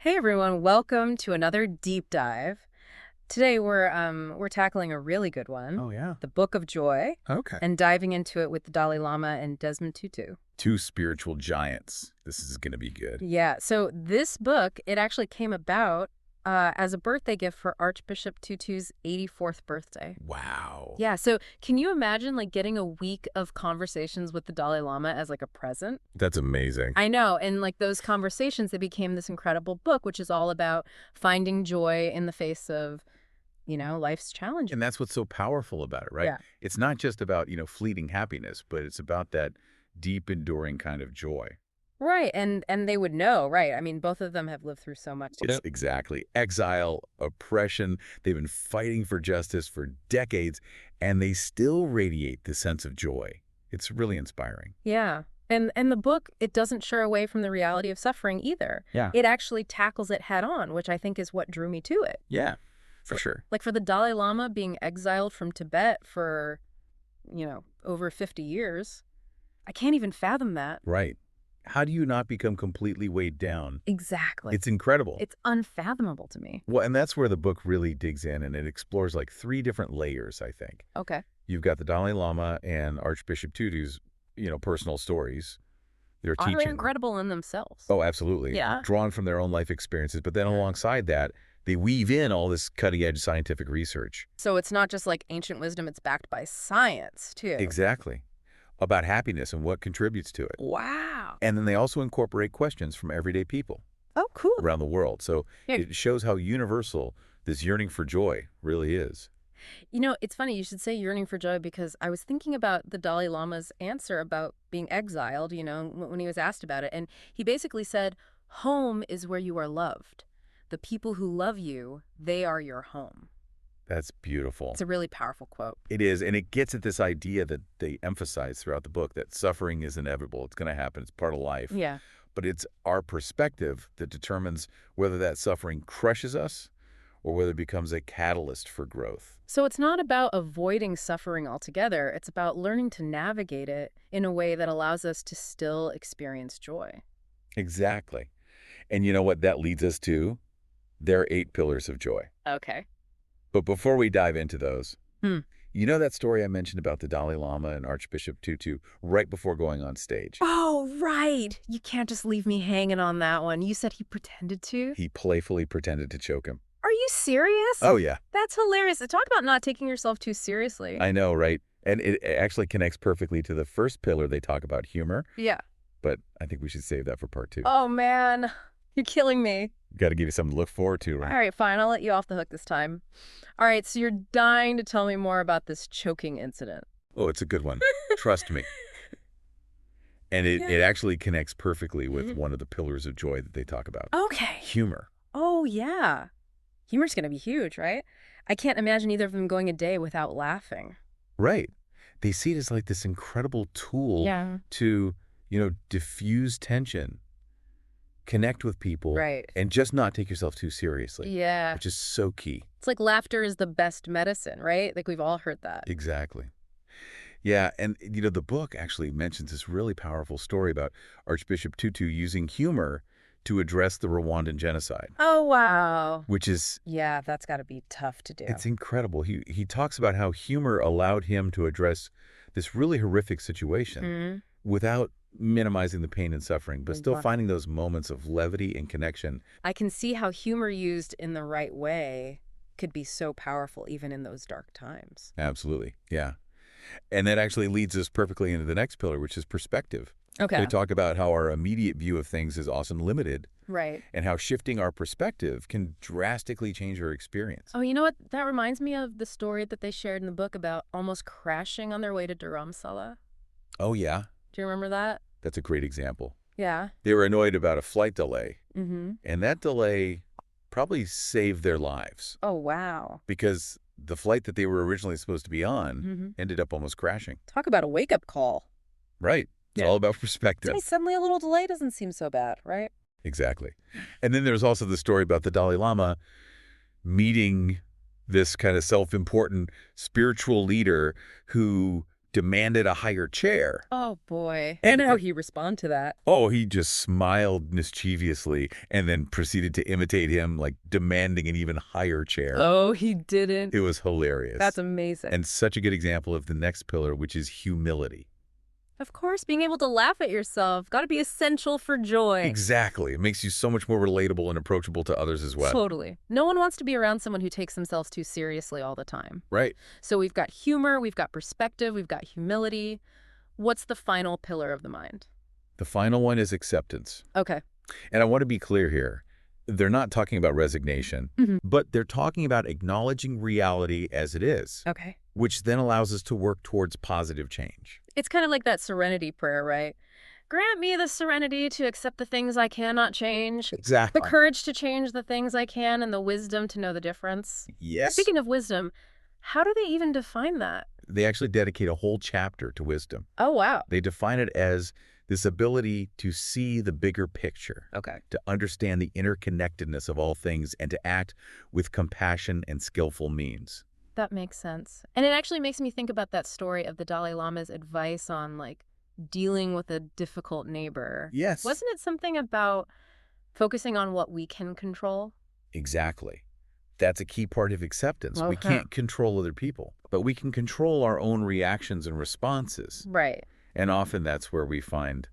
Hey everyone, welcome to another deep dive. Today we're tackling a really good one, Oh, yeah. the Book of Joy, Okay. and diving into it with the Dalai Lama and Desmond Tutu. Two spiritual giants. This is going to be good. Yeah, so this book, it actually came about as a birthday gift for Archbishop Tutu's 84th birthday. Wow. Yeah, so can you imagine like getting a week of conversations with the Dalai Lama as like a present? That's amazing. I know, and like those conversations, they became this incredible book, which is all about finding joy in the face of life's challenges. And that's what's so powerful about it, right? Yeah. It's not just about, fleeting happiness, but it's about that deep, enduring kind of joy. Right. And they would know, right? I mean, both of them have lived through so much. Exactly. Exile, oppression. They've been fighting for justice for decades, and they still radiate this sense of joy. It's really inspiring. Yeah. And the book, it doesn't shy away from the reality of suffering either. Yeah. It actually tackles it head on, which I think is what drew me to it. Yeah, for sure. Like for the Dalai Lama being exiled from Tibet for, over 50 years, I can't even fathom that. Right. How do you not become completely weighed down? Exactly. It's incredible. It's unfathomable to me. Well, and that's where the book really digs in, and it explores like three different layers, I think. Okay. You've got the Dalai Lama and Archbishop Tutu's, personal stories, their They're teaching. incredible in themselves. Oh, absolutely. Yeah. Drawn from their own life experiences. But then alongside that, they weave in all this cutting-edge scientific research. So it's not just like ancient wisdom, it's backed by science, too. Exactly. About happiness and what contributes to it. Wow. And then they also incorporate questions from everyday people Oh, cool. around the world. So Yeah. it shows how universal this yearning for joy really is. It's funny you should say yearning for joy because I was thinking about the Dalai Lama's answer about being exiled, when he was asked about it. And he basically said, home is where you are loved. The people who love you, they are your home. That's beautiful. It's a really powerful quote. It is, and it gets at this idea that they emphasize throughout the book that suffering is inevitable. It's going to happen. It's part of life. Yeah. But it's our perspective that determines whether that suffering crushes us or whether it becomes a catalyst for growth. So it's not about avoiding suffering altogether. It's about learning to navigate it in a way that allows us to still experience joy. Exactly. And you know what that leads us to? Their 8 pillars of joy. Okay. But before we dive into those, Hmm. you know that story I mentioned about the Dalai Lama and Archbishop Tutu right before going on stage? Oh, right. You can't just leave me hanging on that one. You said he pretended to? He playfully pretended to choke him. Are you serious? Oh, yeah. That's hilarious. Talk about not taking yourself too seriously. I know, right? And it actually connects perfectly to the first pillar they talk about, humor. Yeah. But I think we should save that for part 2. Oh, man. You're killing me. Got to give you something to look forward to, right? All right, fine. I'll let you off the hook this time. All right, so you're dying to tell me more about this choking incident. Oh, it's a good one. Trust me. And it actually connects perfectly with one of the pillars of joy that they talk about. Okay. Humor. Oh, yeah. Humor's going to be huge, right? I can't imagine either of them going a day without laughing. Right. They see it as like this incredible tool Yeah. to, diffuse tension, connect with people, Right. and just not take yourself too seriously, Yeah. which is so key. It's like laughter is the best medicine, right? Like we've all heard that. Exactly. Yeah, and, the book actually mentions this really powerful story about Archbishop Tutu using humor to address the Rwandan genocide, Oh, wow. which is, Yeah, that's got to be tough to do. it's incredible. He talks about how humor allowed him to address this really horrific situation Mhm. without minimizing the pain and suffering, but still Wow. finding those moments of levity and connection. I can see how humor used in the right way could be so powerful even in those dark times. Absolutely, yeah. And that actually leads us perfectly into the next pillar, which is perspective. Okay. They talk about how our immediate view of things is often limited Right. and how shifting our perspective can drastically change our experience. Oh, you know what? That reminds me of the story that they shared in the book about almost crashing on their way to Dharamsala. Oh, yeah. Do you remember that? That's a great example. Yeah. They were annoyed about a flight delay, Mm-hmm. and that delay probably saved their lives Oh, wow. because the flight that they were originally supposed to be on Mm-hmm. ended up almost crashing. Talk about a wake-up call. Right. It's Yeah. all about perspective. Hey, suddenly a little delay doesn't seem so bad, right? Exactly. And then there's also the story about the Dalai Lama meeting this kind of self-important spiritual leader who demanded a higher chair. Oh, boy. And how he respond to that. Oh, he just smiled mischievously and then proceeded to imitate him, like demanding an even higher chair. Oh, he didn't. It was hilarious. That's amazing. And such a good example of the next pillar, which is humility. Of course, being able to laugh at yourself. Got to be essential for joy. Exactly. It makes you so much more relatable and approachable to others as well. Totally. No one wants to be around someone who takes themselves too seriously all the time. Right. So we've got humor, we've got perspective, we've got humility. What's the final pillar of the mind? The final one is acceptance. Okay. And I want to be clear here. They're not talking about resignation, but they're talking about acknowledging reality as it is, Okay. which then allows us to work towards positive change. It's kind of like that serenity prayer, right? Grant me the serenity to accept the things I cannot change, Exactly. the courage to change the things I can, and the wisdom to know the difference. Yes. Speaking of wisdom, how do they even define that? They actually dedicate a whole chapter to wisdom. Oh, wow. They define it as this ability to see the bigger picture, Okay. to understand the interconnectedness of all things, and to act with compassion and skillful means. That makes sense. And it actually makes me think about that story of the Dalai Lama's advice on, like, dealing with a difficult neighbor. Yes. Wasn't it something about focusing on what we can control? Exactly. That's a key part of acceptance. We Okay. can't control other people, but we can control our own reactions and responses. Right. And often that's where we find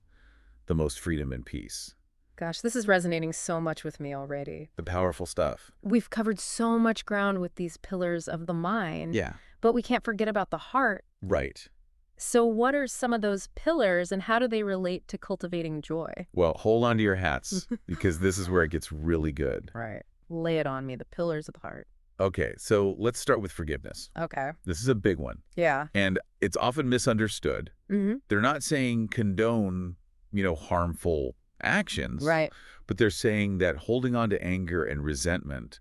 the most freedom and peace. Gosh, this is resonating so much with me already. The powerful stuff. We've covered so much ground with these pillars of the mind, Yeah. but we can't forget about the heart. Right. So what are some of those pillars and how do they relate to cultivating joy? Well, hold on to your hats because this is where it gets really good. Right. Lay it on me, the pillars of the heart. Okay, so let's start with forgiveness. Okay. This is a big one, Yeah. and it's often misunderstood. Mm-hmm. They're not saying condone, harmful actions. Right. But they're saying that holding on to anger and resentment,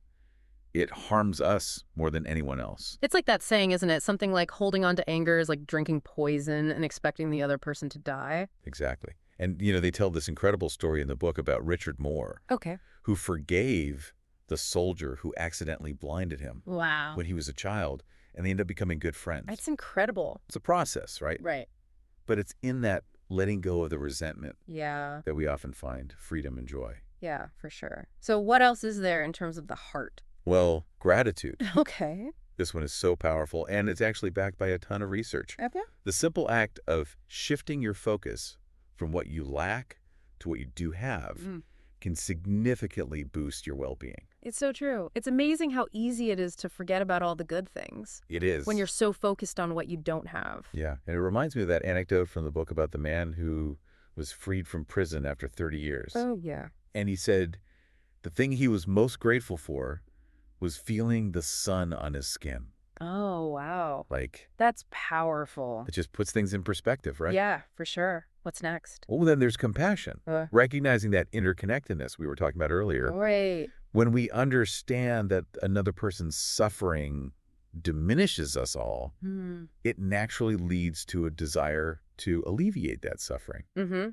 it harms us more than anyone else. It's like that saying, isn't it? Something like holding on to anger is like drinking poison and expecting the other person to die. Exactly. And, they tell this incredible story in the book about Richard Moore, Okay. who forgave the soldier who accidentally blinded him Wow. when he was a child, and they ended up becoming good friends. That's incredible. It's a process, right? Right. But it's in that letting go of the resentment Yeah. that we often find freedom and joy. Yeah, for sure. So what else is there in terms of the heart? Well, gratitude. Okay. This one is so powerful, and it's actually backed by a ton of research. Okay. The simple act of shifting your focus from what you lack to what you do have can significantly boost your well-being. It's so true. It's amazing how easy it is to forget about all the good things It is. when you're so focused on what you don't have. Yeah, and it reminds me of that anecdote from the book about the man who was freed from prison after 30 years. Oh, yeah. And he said the thing he was most grateful for was feeling the sun on his skin. Oh, wow. Like, That's powerful. it just puts things in perspective, right? Yeah, for sure. What's next? Well, then there's compassion. Recognizing that interconnectedness we were talking about earlier. Great. When we understand that another person's suffering diminishes us all, it naturally leads to a desire to alleviate that suffering.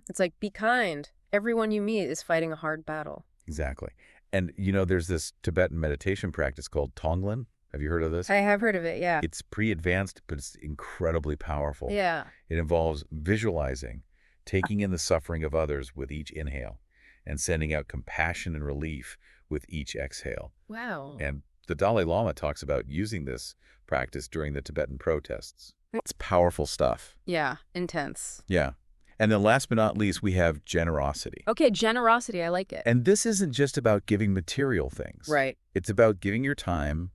It's like, be kind. Everyone you meet is fighting a hard battle. Exactly. And, there's this Tibetan meditation practice called Tonglen. Have you heard of this? I have heard of it, yeah. It's pre-advanced, but it's incredibly powerful. Yeah. It involves visualizing, taking in the suffering of others with each inhale, and sending out compassion and relief with each exhale. Wow. And the Dalai Lama talks about using this practice during the Tibetan protests. It's powerful stuff. Yeah, intense. Yeah. And then last but not least, we have generosity. Okay, generosity, I like it. And this isn't just about giving material things. Right. It's about giving your time,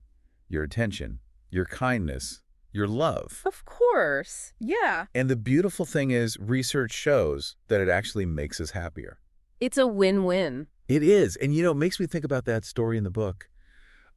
your attention, your kindness, your love. Of course. Yeah. And the beautiful thing is, research shows that it actually makes us happier. It's a win-win. It is. And, it makes me think about that story in the book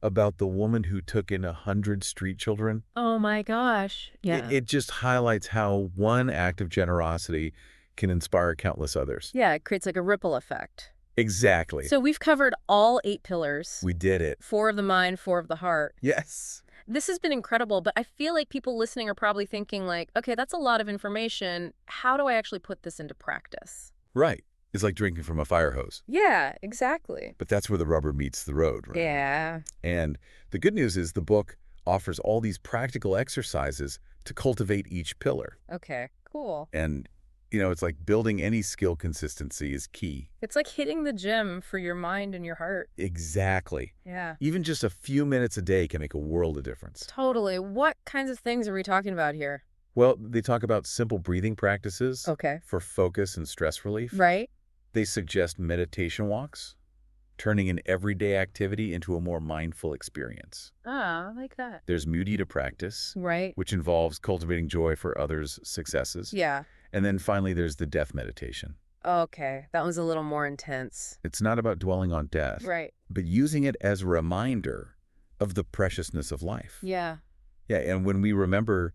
about the woman who took in 100 street children. Oh, my gosh. Yeah. It just highlights how one act of generosity can inspire countless others. Yeah, it creates like a ripple effect. Exactly. So we've covered all 8 pillars. We did it. 4 of the mind, 4 of the heart. Yes. This has been incredible, but I feel like people listening are probably thinking like, okay, that's a lot of information. How do I actually put this into practice? Right. It's like drinking from a fire hose. Yeah, exactly. But that's where the rubber meets the road, right? Yeah. And the good news is the book offers all these practical exercises to cultivate each pillar. Okay, cool. And, it's like building any skill consistency is key. It's like hitting the gym for your mind and your heart. Exactly. Yeah. Even just a few minutes a day can make a world of difference. Totally. What kinds of things are we talking about here? Well, they talk about simple breathing practices Okay. for focus and stress relief. Right? They suggest meditation walks, turning an everyday activity into a more mindful experience. Ah, I like that. There's Mudita practice, Right? which involves cultivating joy for others' successes. Yeah. And then finally, there's the death meditation. Okay. That was a little more intense. It's not about dwelling on death, Right. but using it as a reminder of the preciousness of life. Yeah. Yeah, and when we remember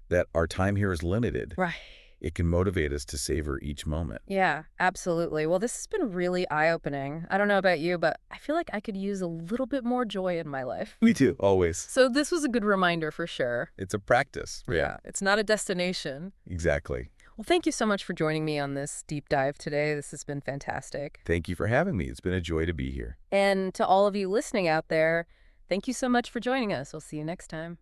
that our time here is limited, Right. it can motivate us to savor each moment. Yeah, absolutely. Well, this has been really eye-opening. I don't know about you, but I feel like I could use a little bit more joy in my life. Me too, always. So this was a good reminder for sure. It's a practice. Yeah, it's not a destination. Exactly. Well, thank you so much for joining me on this deep dive today. This has been fantastic. Thank you for having me. It's been a joy to be here. And to all of you listening out there, thank you so much for joining us. We'll see you next time.